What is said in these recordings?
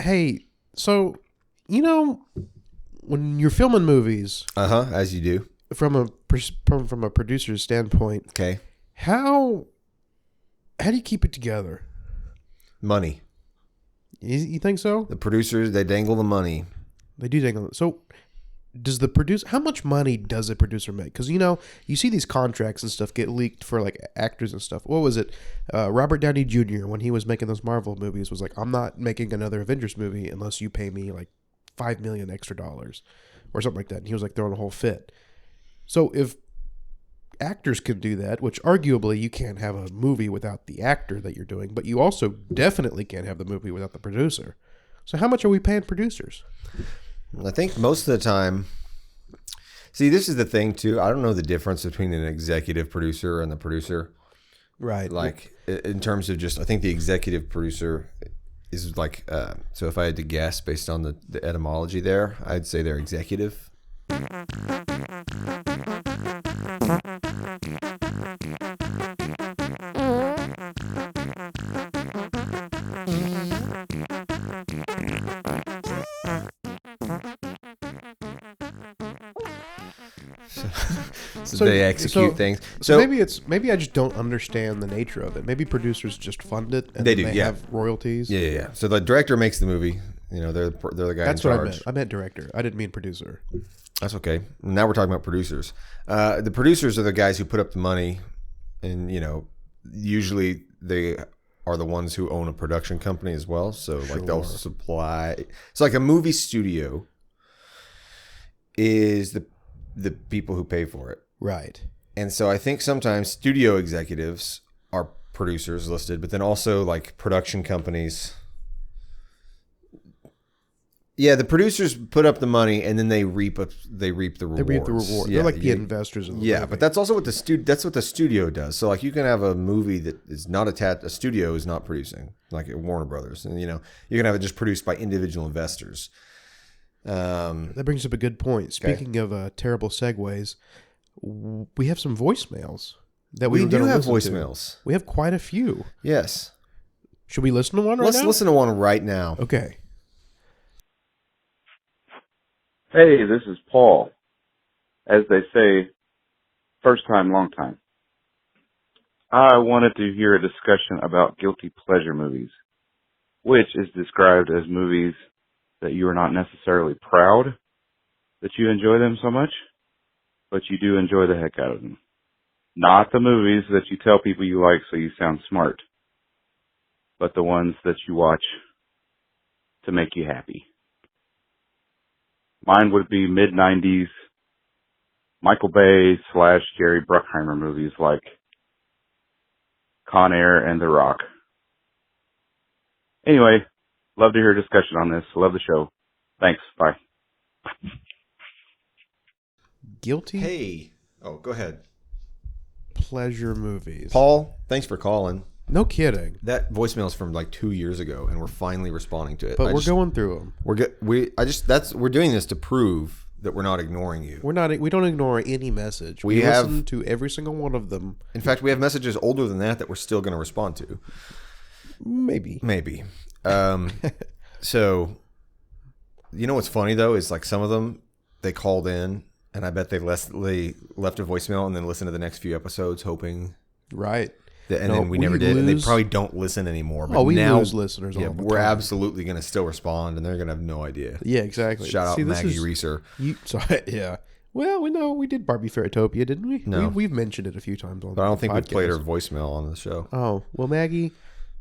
Hey, so when you're filming movies, As you do. from a producer's standpoint, Okay. how do you keep it together? Money. You think so? The producers, they dangle the money. They do think so. Does the producer? How much money does a producer make? Because you see these contracts and stuff get leaked for like actors and stuff. What was it? Robert Downey Jr. when he was making those Marvel movies was like, I'm not making another Avengers movie unless you pay me like $5 million extra dollars or something like that. And he was like throwing a whole fit. So if actors can do that, which arguably you can't have a movie without the actor that you're doing, but you also definitely can't have the movie without the producer. So how much are we paying producers? I think most of the time, see, this is the thing too. I don't know the difference between an executive producer and the producer. Right. Like in terms of just, I think the executive producer is like, so if I had to guess based on the etymology there, I'd say they're executive. So they execute things. So maybe I just don't understand the nature of it. Maybe producers just fund it and they they do, have royalties. Yeah. So the director makes the movie. They're the guy That's in what charge. I meant director. I didn't mean producer. That's okay. Now we're talking about producers. The producers are the guys who put up the money, and usually they are the ones who own a production company as well. So like they'll supply. It's like a movie studio is the people who pay for it. Right. And so I think sometimes studio executives are producers listed, but then also like production companies. Yeah, the producers put up the money and then they reap the rewards. They reap the reward. Yeah, They're like the investors of the movie. but that's also what the studio does. So like you can have a movie that is not a studio is not producing, like at Warner Brothers, and you can have it just produced by individual investors. That brings up a good point. Speaking of terrible segues, we have some voicemails that we do have listen voicemails. To. We have quite a few. Yes. Should we listen to one right now? Let's listen to one right now. Okay. Hey, this is Paul. As they say, first time, long time. I wanted to hear a discussion about guilty pleasure movies, which is described as movies that you are not necessarily proud that you enjoy them so much, but you do enjoy the heck out of them. Not the movies that you tell people you like so you sound smart, but the ones that you watch to make you happy. Mine would be mid-90s Michael Bay / Jerry Bruckheimer movies like Con Air and The Rock. Anyway, love to hear a discussion on this. Love the show. Thanks. Bye. Guilty Hey. Oh, go ahead. pleasure movies. Paul, thanks for calling. No kidding. That voicemail is from like 2 years ago, and we're finally responding to it. But we're going through them. We're good. We're doing this to prove that we're not ignoring you. We don't ignore any message. We listen to every single one of them. In fact, we have messages older than that we're still going to respond to. Maybe. So, what's funny though is like some of them they called in, and I bet they left a voicemail and then listened to the next few episodes, hoping Right. Then we never did, and they probably don't listen anymore. But we now, lose listeners all the we're time. Absolutely going to still respond, and they're going to have no idea. Yeah, exactly. Shout out Maggie Reeser. Yeah. Well, we did Barbie Fairytopia, didn't we? No. We've mentioned it a few times on the podcast. But I don't think we played her voicemail on the show. Oh, well, Maggie,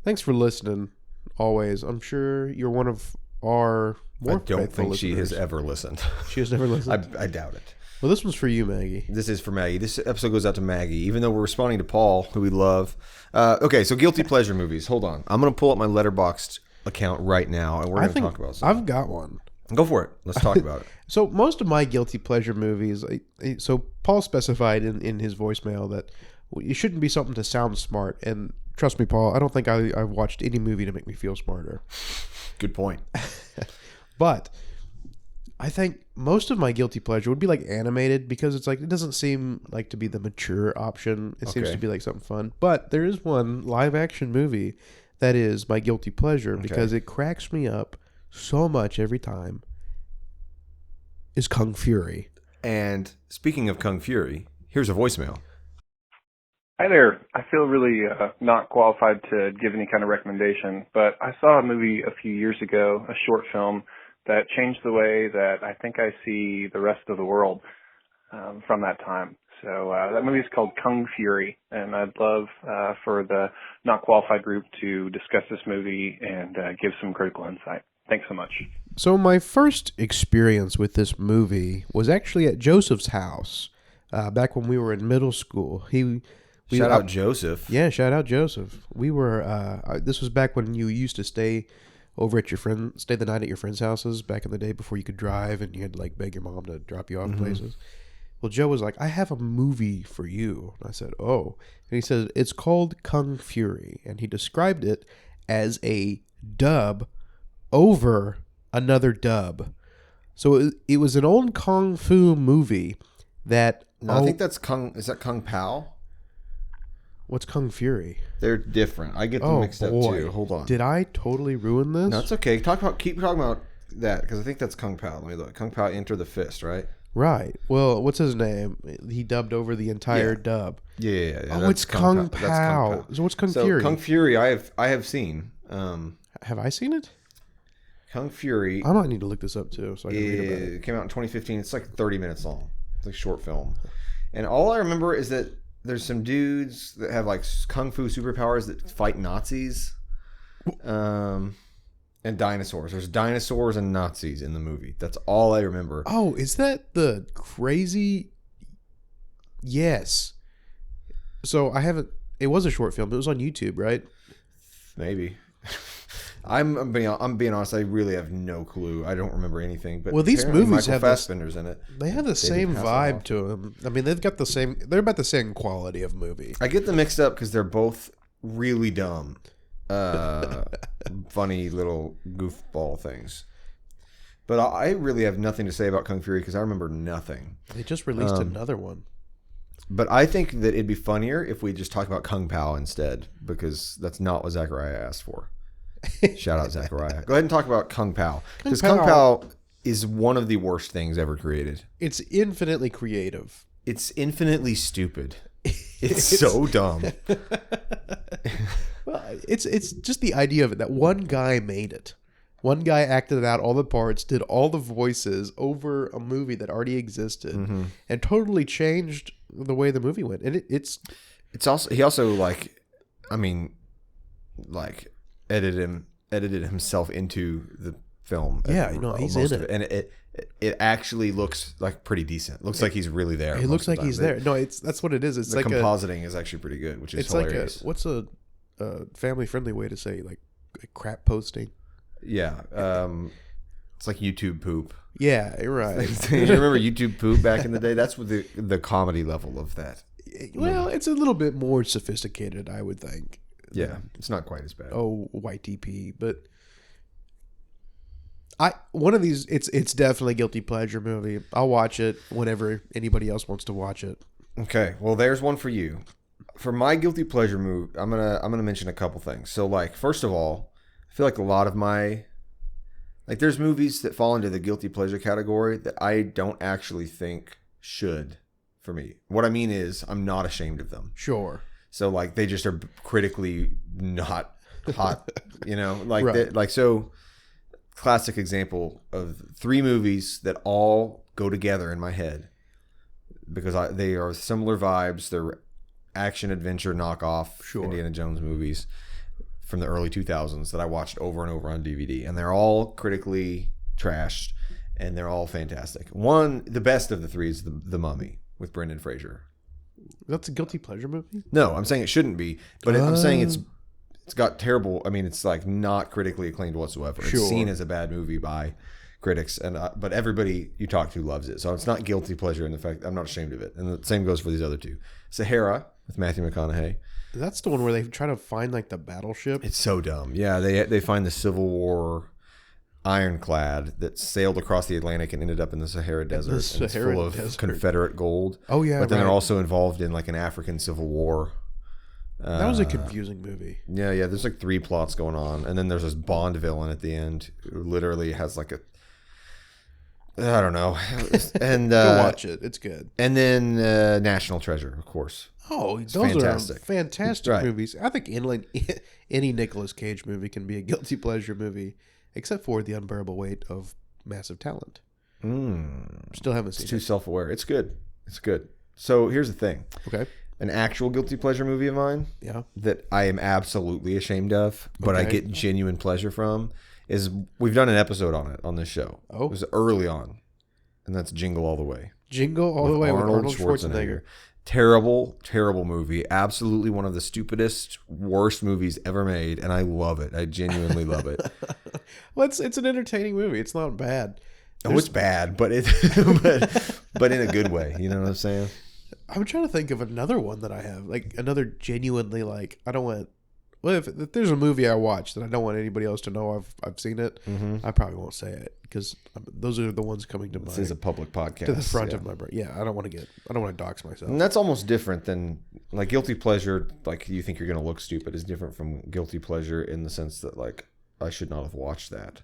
thanks for listening always. I'm sure you're one of our more I don't faithful think listeners. she has ever listened. She has never listened? I doubt it. Well, this one's for you, Maggie. This is for Maggie. This episode goes out to Maggie, even though we're responding to Paul, who we love. Okay, so guilty pleasure movies. Hold on. I'm going to pull up my Letterboxd account right now, and we're going to talk about something. I've got one. Go for it. Let's talk about it. So most of my guilty pleasure movies, so Paul specified in his voicemail that it shouldn't be something to sound smart. And trust me, Paul, I don't think I've watched any movie to make me feel smarter. Good point. But I think most of my guilty pleasure would be like animated, because it's like it doesn't seem like to be the mature option. It seems to be like something fun. But there is one live action movie that is my guilty pleasure because it cracks me up so much every time is Kung Fury. And speaking of Kung Fury, here's a voicemail. Hi there. I feel really not qualified to give any kind of recommendation, but I saw a movie a few years ago, a short film, that changed the way that I think I see the rest of the world from that time. So that movie is called Kung Fury, and I'd love for the not qualified group to discuss this movie and give some critical insight. Thanks so much. So my first experience with this movie was actually at Joseph's house back when we were in middle school. Shout out Joseph. Yeah, shout out Joseph. We were. This was back when you used to stay over at stay the night at your friends' houses back in the day before you could drive, and you had to like beg your mom to drop you off places. Well, Joe was like, "I have a movie for you." And I said, "Oh," and he said, "It's called Kung Fury," and he described it as a dub over another dub. So it was an old kung fu movie that. No, I think that's Kung. Is that Kung Pao? What's Kung Fury? They're different. I get them mixed up too. Hold on. Did I totally ruin this? No, it's okay. Keep talking about that because I think that's Kung Pao. Let me look. Kung Pao Enter the Fist, right? Right. Well, what's his name? He dubbed over the entire dub. Yeah. Oh, it's Kung Pao. So what's Kung Fury? Kung Fury, I have seen. Have I seen it? Kung Fury. I might need to look this up too, so I can read about it. It came out in 2015. It's like 30 minutes long. It's like a short film, and all I remember is that there's some dudes that have like kung fu superpowers that fight Nazis, and dinosaurs. There's dinosaurs and Nazis in the movie. That's all I remember. Oh, is that the crazy? Yes. So I haven't. It was a short film. It was on YouTube, right? Maybe. I'm being honest. I really have no clue. I don't remember anything. But well, these movies have Fassbender's in it. They have the same vibe to them. I mean, they've got the same. They're about the same quality of movie. I get them mixed up because they're both really dumb, funny little goofball things. But I really have nothing to say about Kung Fury because I remember nothing. They just released another one. But I think that it'd be funnier if we just talk about Kung Pao instead, because that's not what Zachariah asked for. Shout out Zachariah. Go ahead and talk about Kung Pao. Because Kung Pao is one of the worst things ever created. It's infinitely creative. It's infinitely stupid. It's so dumb. Well, it's just the idea of it that one guy made it. One guy acted out all the parts, did all the voices over a movie that already existed, and totally changed the way the movie went. And it's also he also edited himself into the film. Yeah, he's in it, and it actually looks like pretty decent. It looks like he's really there. It looks like he's there. No, that's what it is. It's the like compositing is actually pretty good, which is hilarious. Like what's a family friendly way to say like crap posting? Yeah, it's like YouTube poop. Yeah, you're right. You remember YouTube poop back in the day? That's what the comedy level of that. Well, it's a little bit more sophisticated, I would think. Yeah, it's not quite as bad. Oh, YTP, but one of these, it's definitely a guilty pleasure movie. I'll watch it whenever anybody else wants to watch it. Okay, well, there's one for you. For my guilty pleasure movie, I'm gonna mention a couple things. So, like, first of all, I feel like a lot of there's movies that fall into the guilty pleasure category that I don't actually think should for me. What I mean is I'm not ashamed of them. Sure. So like they just are critically not hot, like right. So classic example of 3 movies that all go together in my head because they are similar vibes. They're action adventure knockoff Indiana Jones movies from the early 2000s that I watched over and over on DVD, and they're all critically trashed and they're all fantastic. The best of the 3 is the Mummy with Brendan Fraser. That's a guilty pleasure movie? No, I'm saying it shouldn't be, but I'm saying it's got terrible. I mean, it's like not critically acclaimed whatsoever. Sure. It's seen as a bad movie by critics, but everybody you talk to loves it. So it's not guilty pleasure in the fact I'm not ashamed of it. And the same goes for these other 2. Sahara with Matthew McConaughey. That's the one where they try to find like the battleship. It's so dumb. Yeah, they find the Civil War ironclad that sailed across the Atlantic and ended up in the Sahara Desert. It's full of Confederate gold. Oh yeah, but then they're also involved in like an African Civil War That was a confusing movie. Yeah, yeah. There's like 3 plots going on, and then there's this Bond villain at the end who literally has like a, I don't know, and Go watch it. It's good. and then National Treasure, of course. Oh, those fantastic. are fantastic Right. movies. I think any Nicolas Cage movie can be a guilty pleasure movie, except for The Unbearable Weight of Massive Talent. Still haven't It's seen too it. self-aware. It's good. It's good. So here's the thing: Okay. an actual guilty pleasure movie of mine Yeah. that I am absolutely ashamed of, but I Okay. get genuine pleasure from, is we've done an episode on it on this show. Oh. It was early on, and that's Jingle All the Way. Jingle All the Way with Arnold Schwarzenegger. Terrible, terrible movie. Absolutely one of the stupidest, worst movies ever made, and I love it. I genuinely love it. Well, it's an entertaining movie. It's not bad. Oh, it's bad, but it, but in a good way. You know what I'm saying? I'm trying to think of another one that I have, like another genuinely like I don't want. Well, if there's a movie I watch that I don't want anybody else to know I've seen it, I probably won't say it because those are the ones coming to This my is a public podcast. to the front yeah. of my brain. Yeah, I don't want to dox myself. And that's almost different than like guilty pleasure. Like you think you're going to look stupid is different from guilty pleasure in the sense that like I should not have watched that.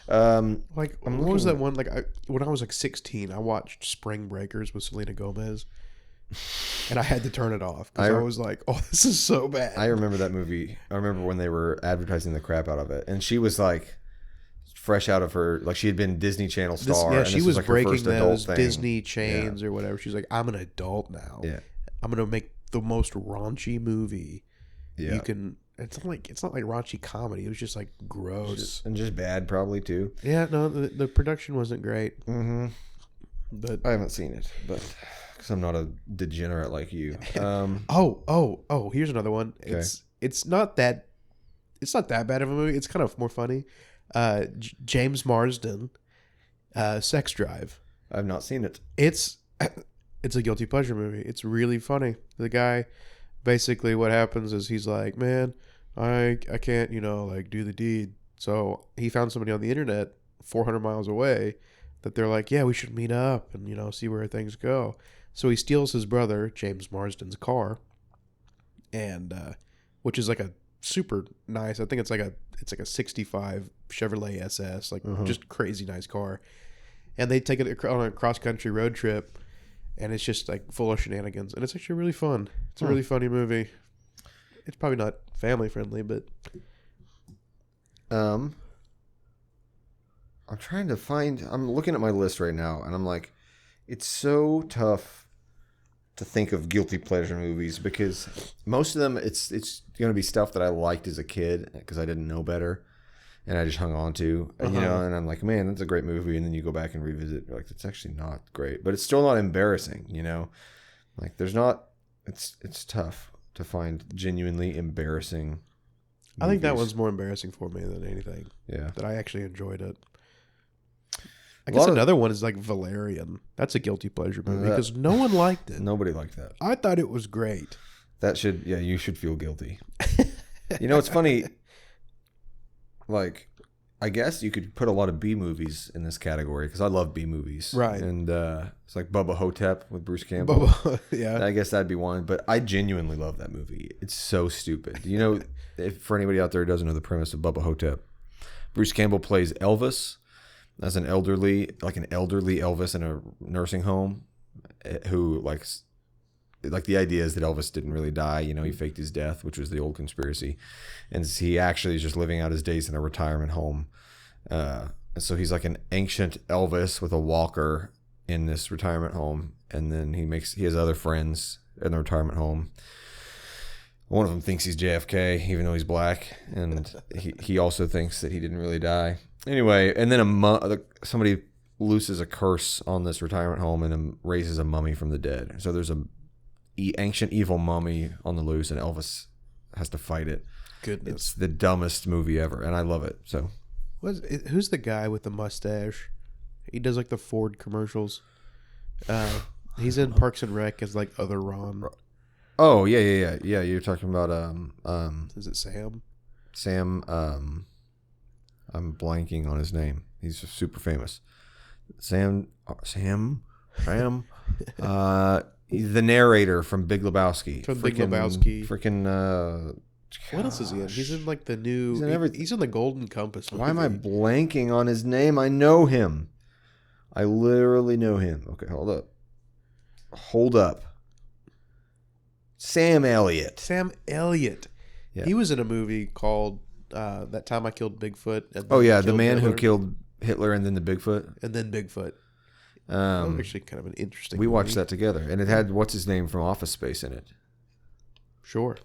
Like I'm what was looking- that one? Like when I was like 16, I watched Spring Breakers with Selena Gomez, and I had to turn it off because I was like, "Oh, this is so bad." I remember that movie. I remember when they were advertising the crap out of it, and she was like fresh out of her, like she had been Disney Channel star. Yeah, and she this was like her breaking first adult those thing. Disney chains or whatever. She's like, "I'm an adult now. Yeah, I'm gonna make the most raunchy movie yeah, you can." It's not like raunchy comedy. It was just like gross. and just bad probably too. Yeah, no, the production wasn't great, Mm-hmm. but I haven't seen it, but because I'm not a degenerate like you. oh, here's another one. It's not that bad of a movie. It's kind of more funny. James Marsden, Sex Drive. I've not seen it. It's a guilty pleasure movie. It's really funny. The guy, basically, what happens is he's like, man, I can't like do the deed. So he found somebody on the internet 400 miles away that they're like, yeah, we should meet up and see where things go. So he steals his brother James Marsden's car, and which is like a super nice. I think it's like a 65 Chevrolet SS, like just crazy nice car. And they take it on a cross country road trip, and it's just like full of shenanigans, and it's actually really fun. It's a really funny movie. It's probably not family friendly, but I'm trying to find. I'm looking at my list right now, and I'm like, it's so tough to think of guilty pleasure movies because most of them, it's going to be stuff that I liked as a kid because I didn't know better, and I just hung on to, and and I'm like, man, that's a great movie, and then you go back and revisit, you're like, it's actually not great, but it's still not embarrassing, like there's not. It's tough to find genuinely embarrassing. I think that movies. one's more embarrassing for me than anything. Yeah. That I actually enjoyed it. I A guess lot of- another one is like Valerian. That's a guilty pleasure movie That- because no one liked it. Nobody liked that. I thought it was great. You should feel guilty. It's funny. Like, I guess you could put a lot of B movies in this category because I love B movies. Right. And it's like Bubba Hotep with Bruce Campbell. Yeah. I guess that'd be one. But I genuinely love that movie. It's so stupid. If for anybody out there who doesn't know the premise of Bubba Hotep, Bruce Campbell plays Elvis as an elderly Elvis in a nursing home who like the idea is that Elvis didn't really die. He faked his death, which was the old conspiracy. And he actually is just living out his days in a retirement home. So he's like an ancient Elvis with a walker in this retirement home. And then he has other friends in the retirement home. One of them thinks he's JFK, even though he's black. And he also thinks that he didn't really die. Anyway, and then somebody looses a curse on this retirement home and raises a mummy from the dead. So there's a ancient evil mummy on the loose, and Elvis has to fight it. Goodness. It's the dumbest movie ever, and I love it. So Who's the guy with the mustache? He does like the Ford commercials. He's in Parks and Rec as like other Ron. oh yeah. You're talking about Is it Sam? Sam. I'm blanking on his name. He's super famous. Sam. He's the narrator from Big Lebowski. From Big Lebowski. Freaking. What else is he in? He's in like the new. He's in the Golden Compass movie. Why am I blanking on his name? I know him. I literally know him. Okay, hold up. Sam Elliott. Sam Elliott. Yeah. He was in a movie called That Time I Killed Bigfoot. And Oh Then yeah, I the Killed man who Hitler, killed Hitler and then the Bigfoot. and then Bigfoot. That was actually kind of an interesting. We watched movie. that together, and it had what's his name from Office Space in it. Sure.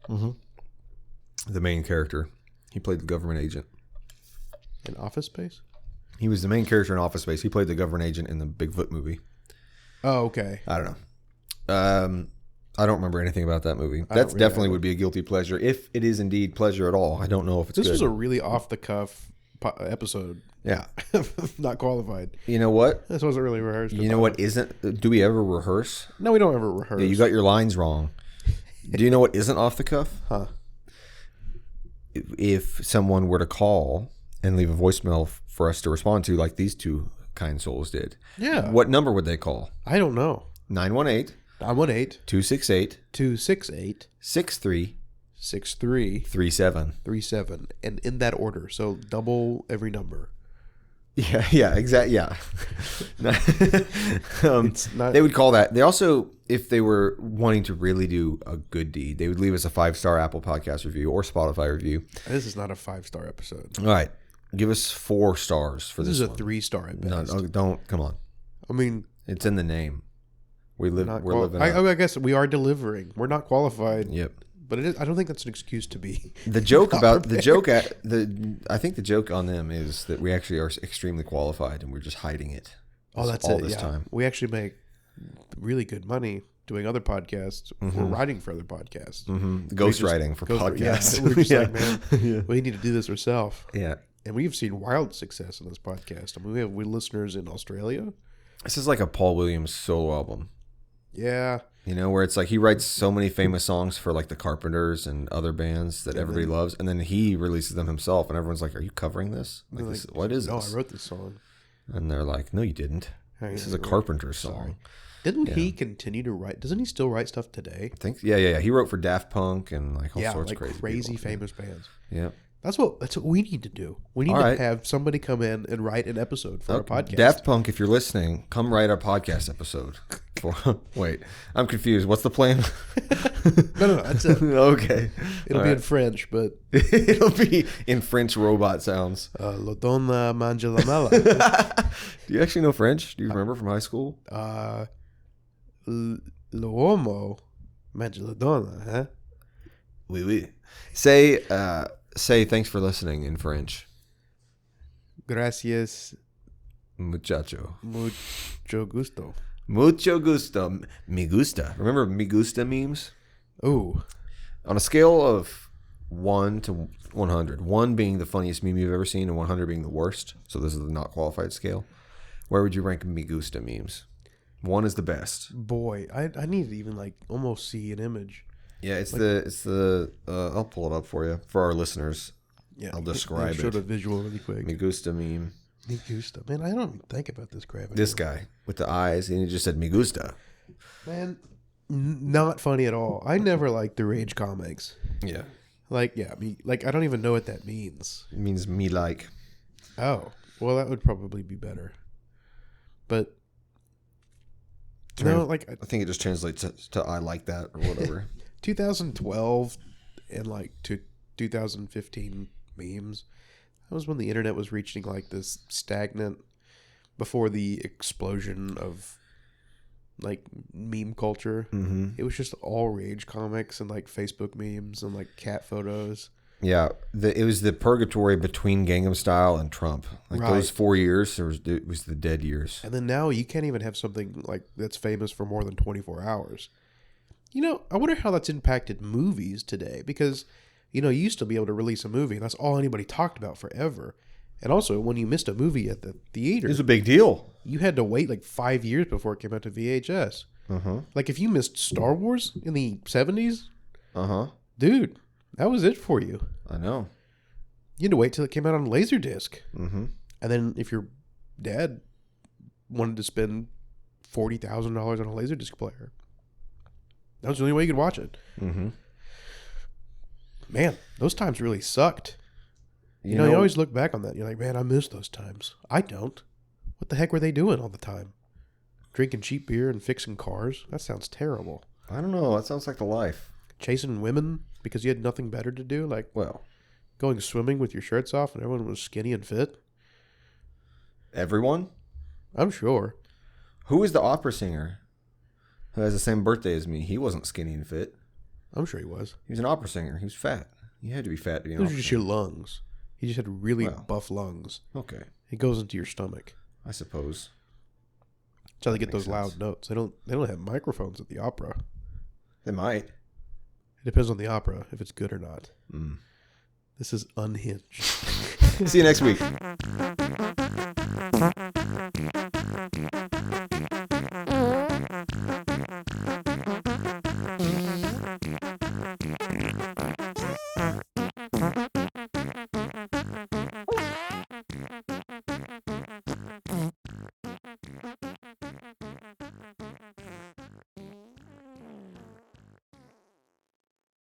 The main character. He played the government agent. In Office Space. He was the main character in Office Space. He played the government agent in the Bigfoot movie. Oh, okay. I don't know. I don't remember anything about that movie. I That don't definitely really- would be a guilty pleasure if it is indeed pleasure at all. I don't know if it's This good. was a really off the cuff episode. Yeah. Not qualified. You know what? This wasn't really rehearsed. You know what isn't? Do we ever rehearse? No, we don't ever rehearse. Yeah, you got your lines wrong. Do you know what isn't off the cuff? Huh. If someone were to call and leave a voicemail for us to respond to, like these two kind souls did, Yeah. what number would they call? I don't know. 918 918 268 268 6337. 6337. And in that order. So double every number. Yeah, exactly. Yeah. It's not- They would call that. They also, if they were wanting to really do a good deed, they would leave us a 5-star Apple Podcast review or Spotify review. This is not a 5-star episode. All right. Give us 4 stars for This this is a one. 3-star at No, best. don't. Come on. I mean, It's in the name. We're not living. I guess we are delivering. We're not qualified. Yep. But it is, I don't think that's an excuse to be. The joke not about the prepared. joke I think the joke on them is that we actually are extremely qualified and we're just hiding it. Oh, that's all it. this Yeah. time. We actually make really good money doing other podcasts. Mm-hmm. We're writing for other podcasts. Ghostwriting for Yeah, podcasts. we're just Yeah. like, man, we need to do this ourselves. Yeah. And we've seen wild success in this podcast. I mean, we have listeners in Australia. This is like a Paul Williams solo album. Yeah. You know, where it's like he writes so many famous songs for like the Carpenters and other bands that everybody loves, and then he releases them himself, and everyone's like, "Are you covering this? Like, this, what is No, this?" I wrote this song. And they're like, "No, you didn't. This is a Carpenter song." Didn't he continue to write? Doesn't he still write stuff today? I think, yeah. He wrote for Daft Punk and like all sorts like of crazy people. famous bands. Yeah. That's what we need to do. We need All to right. have somebody come in and write an episode for our podcast. Daft Punk, if you're listening, come write our podcast episode. Wait, I'm confused. What's the plan? No, that's it. Okay. It'll be in French, but It'll be in French robot sounds. La donna mangia la mela. Do you actually know French? Do you remember from high school? L'uomo mangia la donna, huh? Oui, oui. Say thanks for listening in French. Gracias, Muchacho. mucho gusto. Mucho gusto. Me gusta. Remember me gusta memes? Ooh, On a scale of 1 to 100, 1 being the funniest meme you've ever seen and 100 being the worst, so this is the not qualified scale, where would you rank me gusta memes? 1 is the best. boy, I need to even like almost see an image. Yeah, it's the I'll pull it up for you for our listeners. Yeah, I'll describe Show it. the visual really quick. Me gusta meme. Me gusta, man. I don't even think about this crap. This anymore. guy with the eyes, and he just said me gusta. Man, not funny at all. I never liked the Rage comics. Yeah, Like, I don't even know what that means. it means me like. Oh, well, that would probably be better. But no, like I think it just translates to I like that or whatever. 2012 and like to 2015 memes. That was when the internet was reaching like this stagnant before the explosion of like meme culture. Mm-hmm. It was just all Rage comics and like Facebook memes and like cat photos. Yeah, it was the purgatory between Gangnam Style and Trump. Like Right. those 4 years, it was the dead years. And then now you can't even have something like that's famous for more than 24 hours. You know, I wonder how that's impacted movies today because, you know, you used to be able to release a movie and that's all anybody talked about forever. And also, when you missed a movie at the theater, It was a big deal. you had to wait like 5 years before it came out to VHS. Uh-huh. Like if you missed Star Wars in the 70s, Uh-huh. dude, that was it for you. I know. You had to wait till it came out on Laserdisc. Mm-hmm. And then if your dad wanted to spend $40,000 on a Laserdisc player, That was the only way you could watch it. Mm-hmm. Man, those times really sucked. You know, you always look back on that. You're like, man, I miss those times. I don't. What the heck were they doing all the time? Drinking cheap beer and fixing cars? That sounds terrible. I don't know. That sounds like the life. Chasing women because you had nothing better to do? Like Well, going swimming with your shirts off and everyone was skinny and fit? everyone? I'm sure. Who is the opera singer who has the same birthday as me? He wasn't skinny and fit. I'm sure he was. He was an opera singer. He was fat. You had to be fat to be an Those opera are just singer. your lungs. He just had really Well. buff lungs. Okay, It goes into your stomach. I suppose. That's how they That get those makes loud sense. notes. They don't have microphones at the opera. They might. It depends on the opera if it's good or not. Mm. This is unhinged. See you next week.